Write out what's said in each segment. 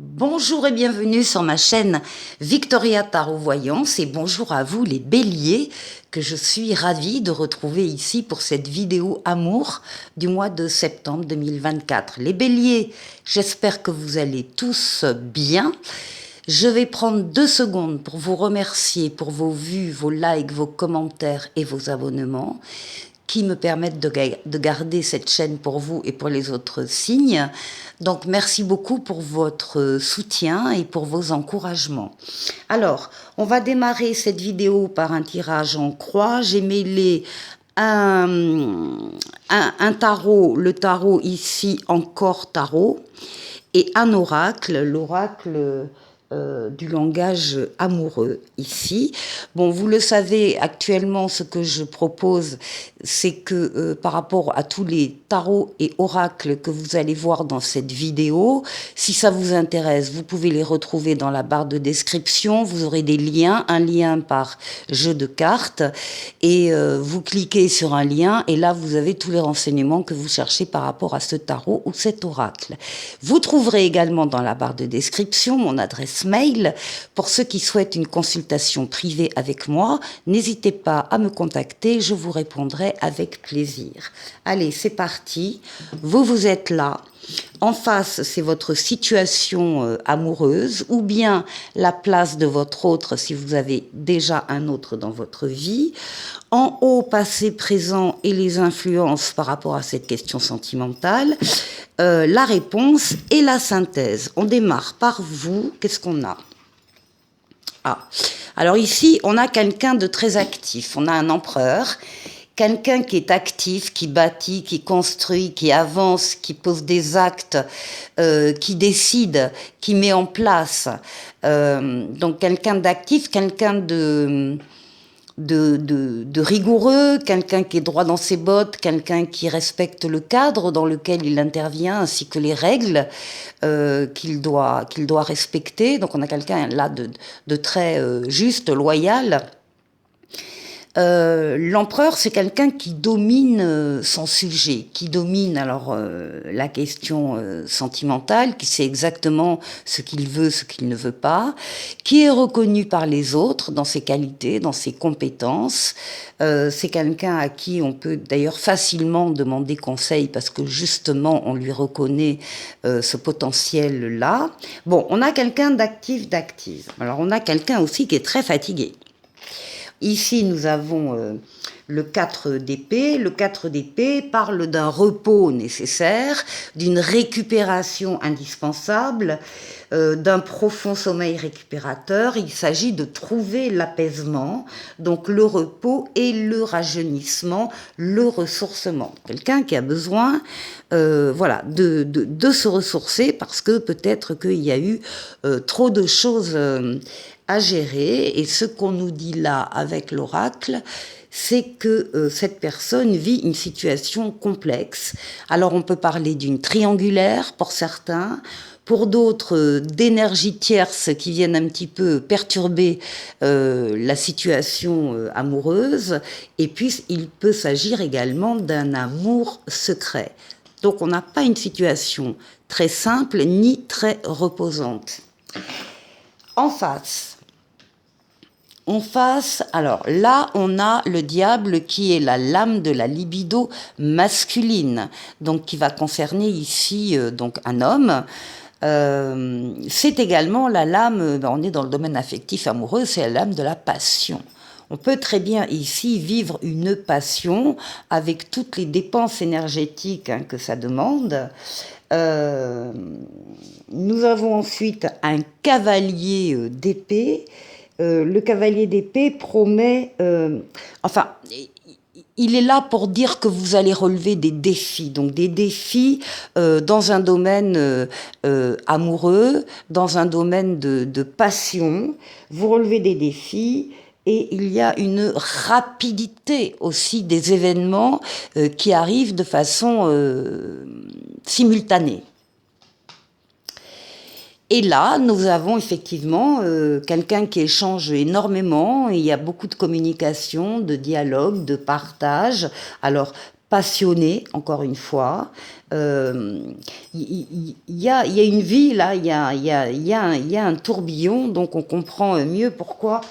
Bonjour et bienvenue sur ma chaîne Victoria Tarot Voyance et bonjour à vous les béliers que je suis ravie de retrouver ici pour cette vidéo amour du mois de septembre 2024. Les béliers, j'espère que vous allez tous bien. Je vais prendre 2 secondes pour vous remercier pour vos vues, vos likes, vos commentaires et vos abonnements qui me permettent de garder cette chaîne pour vous et pour les autres signes. Donc, merci beaucoup pour votre soutien et pour vos encouragements. Alors, on va démarrer cette vidéo par un tirage en croix. J'ai mêlé un tarot, le tarot ici, encore tarot, et un oracle, l'oracle du langage amoureux ici. Bon, vous le savez, actuellement, ce que je propose, c'est que par rapport à tous les tarots et oracles que vous allez voir dans cette vidéo, si ça vous intéresse, vous pouvez les retrouver dans la barre de description. Vous aurez des liens, un lien par jeu de cartes, et vous cliquez sur un lien, et là, vous avez tous les renseignements que vous cherchez par rapport à ce tarot ou cet oracle. Vous trouverez également dans la barre de description mon adresse mail. Pour ceux qui souhaitent une consultation privée avec moi, n'hésitez pas à me contacter, je vous répondrai avec plaisir. Allez, c'est parti. Vous êtes là. En face, c'est votre situation amoureuse ou bien la place de votre autre si vous avez déjà un autre dans votre vie. En haut, passé, présent et les influences par rapport à cette question sentimentale. La réponse et la synthèse. On démarre par vous. Qu'est-ce qu'on a ? Alors ici, on a quelqu'un de très actif. On a un empereur. Quelqu'un qui est actif, qui bâtit, qui construit, qui avance, qui pose des actes, qui décide, qui met en place. Donc quelqu'un d'actif, quelqu'un de rigoureux, quelqu'un qui est droit dans ses bottes, quelqu'un qui respecte le cadre dans lequel il intervient, ainsi que les règles qu'il doit respecter. Donc on a quelqu'un là de très juste, loyal. L'empereur, c'est quelqu'un qui domine son sujet, qui domine alors la question sentimentale, qui sait exactement ce qu'il veut, ce qu'il ne veut pas, qui est reconnu par les autres dans ses qualités, dans ses compétences. C'est quelqu'un à qui on peut d'ailleurs facilement demander conseil parce que justement on lui reconnaît ce potentiel-là. Bon, on a quelqu'un d'actif. Alors on a quelqu'un aussi qui est très fatigué. Ici, nous avons le 4 d'épée. Le 4 d'épée parle d'un repos nécessaire, d'une récupération indispensable, d'un profond sommeil récupérateur. Il s'agit de trouver l'apaisement, donc le repos et le rajeunissement, le ressourcement. Quelqu'un qui a besoin voilà, de se ressourcer parce que peut-être qu'il y a eu trop de choses à gérer, et ce qu'on nous dit là avec l'oracle, c'est que cette personne vit une situation complexe. Alors on peut parler d'une triangulaire pour certains, pour d'autres d'énergie tierce qui viennent un petit peu perturber la situation amoureuse, et puis il peut s'agir également d'un amour secret. Donc on n'a pas une situation très simple ni très reposante. En face, alors là, on a le diable qui est la lame de la libido masculine, donc qui va concerner ici donc un homme. C'est également la lame, on est dans le domaine affectif amoureux, c'est la lame de la passion. On peut très bien ici vivre une passion avec toutes les dépenses énergétiques que ça demande. Nous avons ensuite un cavalier d'épée. Le cavalier d'épée promet, il est là pour dire que vous allez relever des défis, donc des défis dans un domaine amoureux, dans un domaine de passion. Vous relevez des défis. Et il y a une rapidité aussi des événements qui arrivent de façon simultanée. Et là, nous avons effectivement quelqu'un qui échange énormément, et il y a beaucoup de communication, de dialogue, de partage. Alors, passionné, encore une fois. Il y a une vie, là, il y a un tourbillon, donc on comprend mieux pourquoi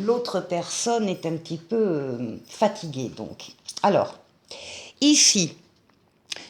l'autre personne est un petit peu fatiguée. Donc. Alors, ici,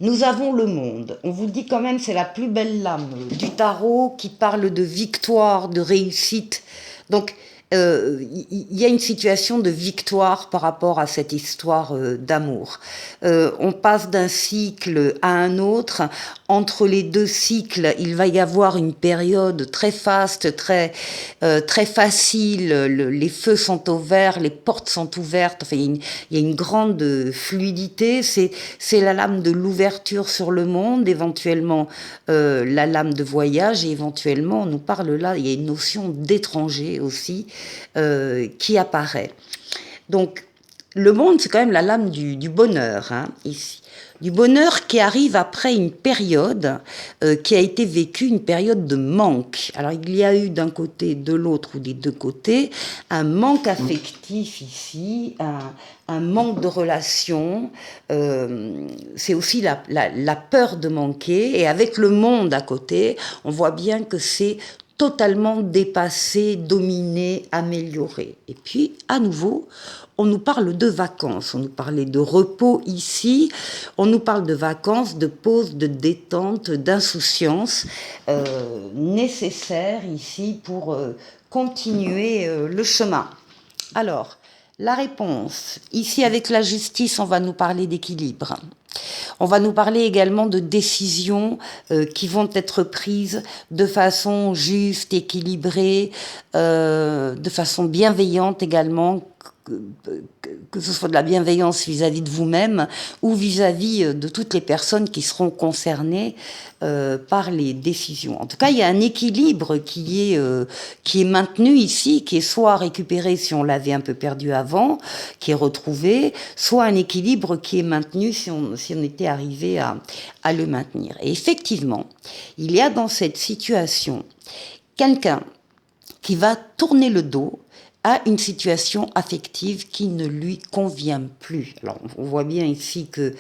nous avons le monde. On vous dit quand même, c'est la plus belle lame du tarot qui parle de victoire, de réussite. Donc, y a une situation de victoire par rapport à cette histoire d'amour. On passe d'un cycle à un autre. Entre les deux cycles, il va y avoir une période très faste, très facile. Les feux sont au vert, les portes sont ouvertes. Enfin, il y a une grande fluidité. C'est la lame de l'ouverture sur le monde, éventuellement la lame de voyage, et éventuellement, on nous parle là, il y a une notion d'étranger aussi qui apparaît. Donc, le monde, c'est quand même la lame du bonheur, hein, ici. Du bonheur qui arrive après une période qui a été vécue, une période de manque. Alors, il y a eu d'un côté, de l'autre ou des deux côtés, un manque affectif ici, un manque de relation. C'est aussi la peur de manquer. Et avec le monde à côté, on voit bien que c'est totalement dépassé, dominé, amélioré. Et puis, à nouveau, on nous parle de vacances, on nous parlait de repos ici, on nous parle de vacances, de pause, de détente, d'insouciance, nécessaires ici pour continuer le chemin. Alors, la réponse, ici avec la justice, on va nous parler d'équilibre. On va nous parler également de décisions qui vont être prises de façon juste, équilibrée, de façon bienveillante également, que ce soit de la bienveillance vis-à-vis de vous-même ou vis-à-vis de toutes les personnes qui seront concernées par les décisions. En tout cas, il y a un équilibre qui est maintenu ici, qui est soit récupéré si on l'avait un peu perdu avant, qui est retrouvé, soit un équilibre qui est maintenu si on était arrivé à le maintenir. Et effectivement, il y a dans cette situation quelqu'un qui va tourner le dos à une situation affective qui ne lui convient plus. Alors, on voit bien ici que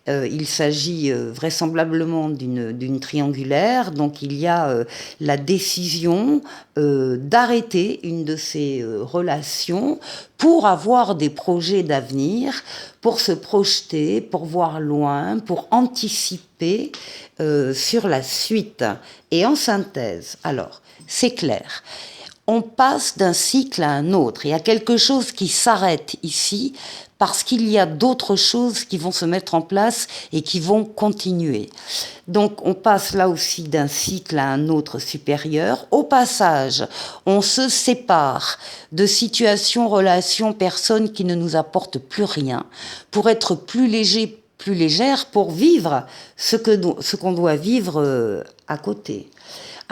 il s'agit vraisemblablement d'une triangulaire, donc il y a la décision d'arrêter une de ces relations pour avoir des projets d'avenir, pour se projeter, pour voir loin, pour anticiper sur la suite. Et en synthèse, alors, c'est clair. On passe d'un cycle à un autre. Il y a quelque chose qui s'arrête ici parce qu'il y a d'autres choses qui vont se mettre en place et qui vont continuer. Donc on passe là aussi d'un cycle à un autre supérieur. Au passage, on se sépare de situations, relations, personnes qui ne nous apportent plus rien pour être plus léger, plus légère, pour vivre ce qu'on doit vivre à côté.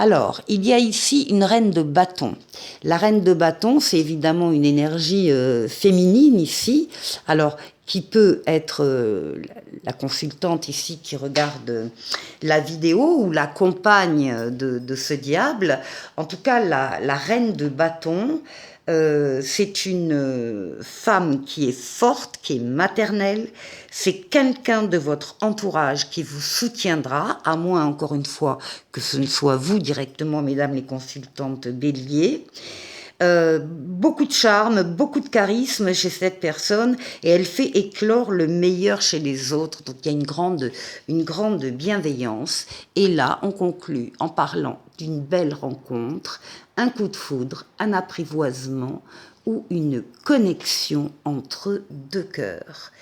Alors, il y a ici une reine de bâton. La reine de bâton, c'est évidemment une énergie féminine ici, alors qui peut être la consultante ici qui regarde la vidéo ou la compagne de ce diable. En tout cas, la reine de bâton, c'est une femme qui est forte, qui est maternelle. C'est quelqu'un de votre entourage qui vous soutiendra, à moins, encore une fois, que ce ne soit vous directement, mesdames les consultantes bélier. Beaucoup de charme, beaucoup de charisme chez cette personne et elle fait éclore le meilleur chez les autres. Donc il y a une grande bienveillance. Et là, on conclut en parlant d'une belle rencontre, un coup de foudre, un apprivoisement ou une connexion entre deux cœurs.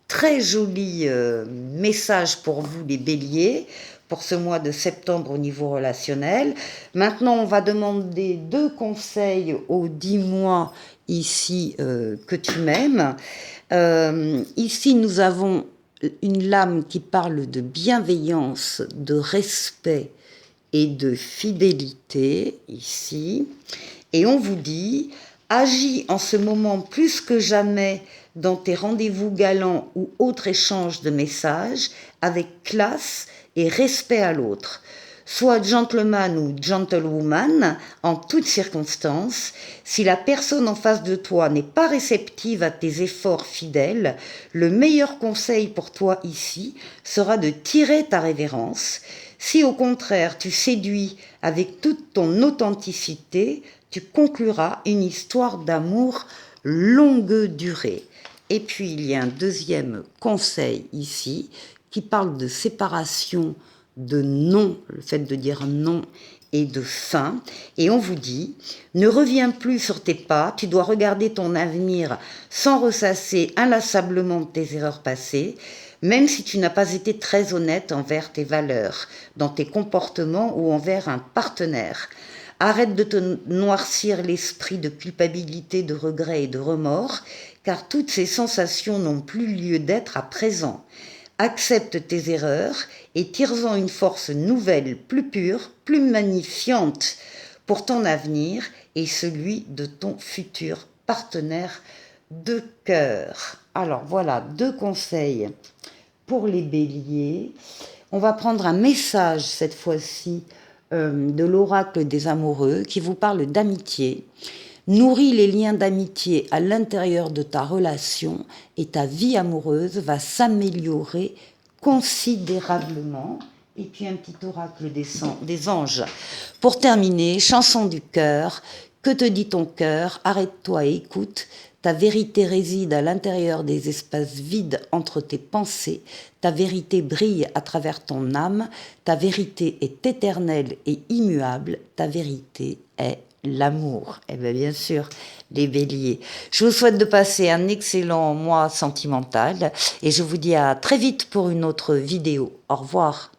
Très joli message pour vous les béliers, pour ce mois de septembre au niveau relationnel. Maintenant, on va demander 2 conseils aux 10 mois ici que tu m'aimes. Ici, nous avons une lame qui parle de bienveillance, de respect et de fidélité, ici. Et on vous dit, agis en ce moment plus que jamais dans tes rendez-vous galants ou autres échanges de messages avec classe et respect à l'autre. Sois gentleman ou gentlewoman en toutes circonstances. Si la personne en face de toi n'est pas réceptive à tes efforts fidèles, le meilleur conseil pour toi ici sera de tirer ta révérence. Si au contraire tu séduis avec toute ton authenticité, tu concluras une histoire d'amour longue durée. Et puis il y a un deuxième conseil ici qui parle de séparation, de non, le fait de dire non et de fin. Et on vous dit, ne reviens plus sur tes pas, tu dois regarder ton avenir sans ressasser inlassablement tes erreurs passées, même si tu n'as pas été très honnête envers tes valeurs, dans tes comportements ou envers un partenaire. Arrête de te noircir l'esprit de culpabilité, de regret et de remords, car toutes ces sensations n'ont plus lieu d'être à présent. Accepte tes erreurs et tire-en une force nouvelle, plus pure, plus magnifiante pour ton avenir et celui de ton futur partenaire de cœur. Alors voilà, 2 conseils pour les béliers. On va prendre un message cette fois-ci de l'oracle des amoureux qui vous parle d'amitié. Nourris les liens d'amitié à l'intérieur de ta relation et ta vie amoureuse va s'améliorer considérablement. Et puis un petit oracle des anges. Pour terminer, chanson du cœur. Que te dit ton cœur? Arrête-toi et écoute. Ta vérité réside à l'intérieur des espaces vides entre tes pensées. Ta vérité brille à travers ton âme. Ta vérité est éternelle et immuable. Ta vérité est l'amour. Eh bien sûr, les béliers. Je vous souhaite de passer un excellent mois sentimental et je vous dis à très vite pour une autre vidéo. Au revoir.